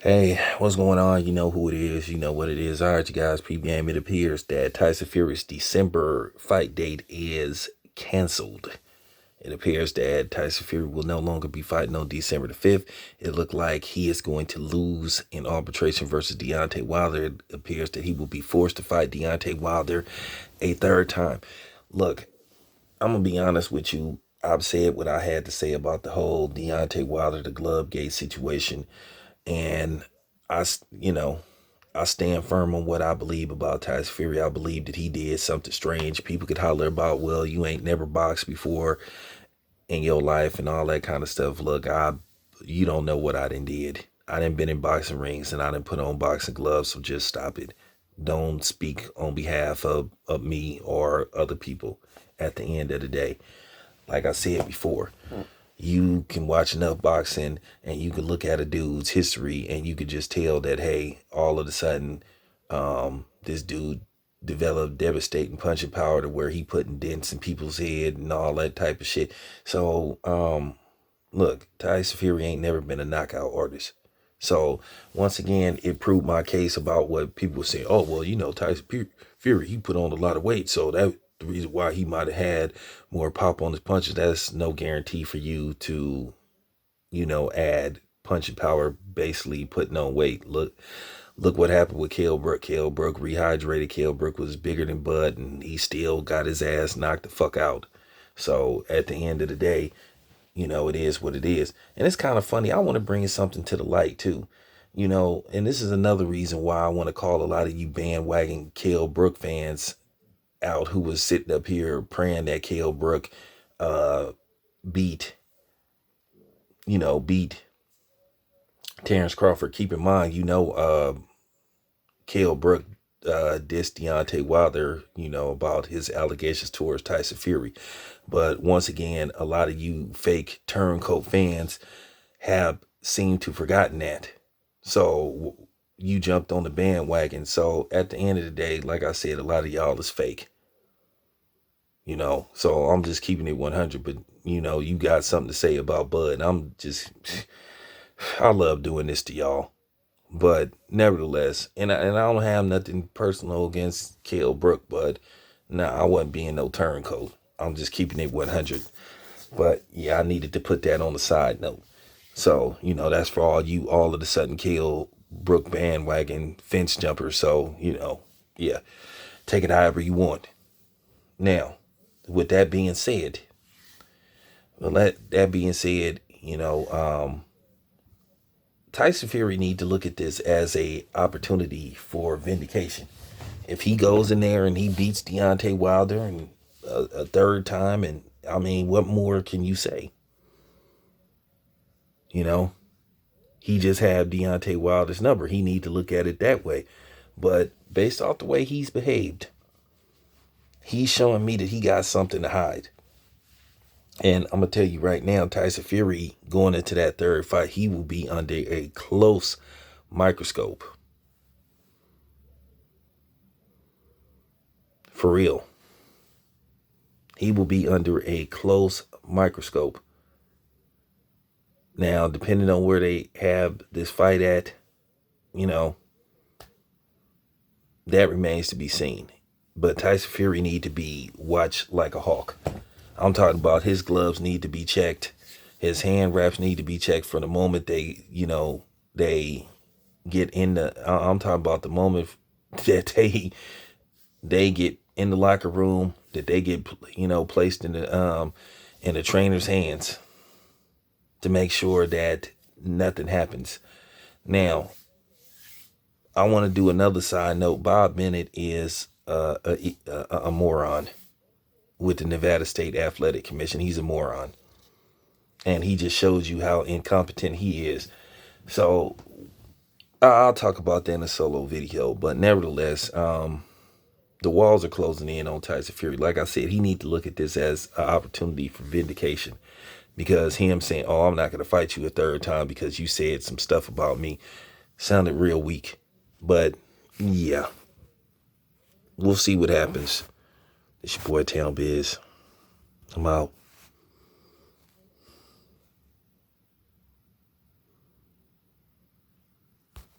Hey, what's going on? You know who it is. You know what it is. All right, you guys, pre-game. It appears that Tyson Fury's December fight date is canceled. It appears that Tyson Fury will no longer be fighting on December the 5th. It looked like he is going to lose in arbitration versus Deontay Wilder. It appears that he will be forced to fight Deontay Wilder a third time. Look, I'm going to be honest with you. I've said what I had to say about the whole Deontay Wilder, the glove gate situation. And I, I stand firm on what I believe about Tyson Fury. I believe that he did something strange. People could holler about, well, you ain't never boxed before in your life and all that kind of stuff. Look, you don't know what I done did. I done been in boxing rings and I done put on boxing gloves, so just stop it. Don't speak on behalf of me or other people at the end of the day. Like I said before, you can watch enough boxing and you can look at a dude's history and you could just tell that, hey, all of a sudden, this dude developed devastating punching power to where he putting dents in people's head and all that type of shit. So, look, Tyson Fury ain't never been a knockout artist. So once again, it proved my case about what people were saying. Oh, well, Tyson Fury, he put on a lot of weight. So that the reason why he might have had more pop on his punches. That's no guarantee for you to, add punching power, basically putting on weight. Look what happened with Kell Brook. Kell Brook rehydrated. Kell Brook was bigger than Bud, and he still got his ass knocked the fuck out. So at the end of the day, it is what it is. And it's kind of funny. I want to bring something to the light too. And this is another reason why I want to call a lot of you bandwagon Kell Brook fans out who was sitting up here praying that Kell Brook beat, beat Terrence Crawford. Keep in mind, Kell Brook dissed Deontay Wilder, about his allegations towards Tyson Fury. But once again, a lot of you fake turncoat fans have seemed to forgotten that. So you jumped on the bandwagon. So at the end of the day, like I said, a lot of y'all is fake. So I'm just keeping it 100. But you got something to say about Bud. I love doing this to y'all. But nevertheless, and I don't have nothing personal against Kell Brook, but I wasn't being no turncoat. I'm just keeping it 100. But yeah, I needed to put that on the side note. So, that's for all of the sudden Kell Brook bandwagon fence jumpers. So, yeah, take it however you want. Now, with that being said, Tyson Fury need to look at this as a opportunity for vindication. If he goes in there and he beats Deontay Wilder and a third time, and I mean, what more can you say? He just had Deontay Wilder's number. He need to look at it that way. But based off the way he's behaved, he's showing me that he got something to hide. And I'm going to tell you right now, Tyson Fury, going into that third fight, he will be under a close microscope. For real. He will be under a close microscope. Now, depending on where they have this fight at, that remains to be seen. But Tyson Fury need to be watched like a hawk. I'm talking about his gloves need to be checked. His hand wraps need to be checked from the moment they get in I'm talking about the moment that they get in the locker room, that they get, placed in the trainer's hands to make sure that nothing happens. Now, I want to do another side note. Bob Bennett is a moron with the Nevada State Athletic Commission. He's a moron. And he just shows you how incompetent he is. So I'll talk about that in a solo video. But nevertheless, the walls are closing in on Tyson Fury. Like I said, he needs to look at this as an opportunity for vindication. Because him saying, oh, I'm not going to fight you a third time because you said some stuff about me, sounded real weak. But yeah, we'll see what happens. It's your boy Town Biz. I'm out.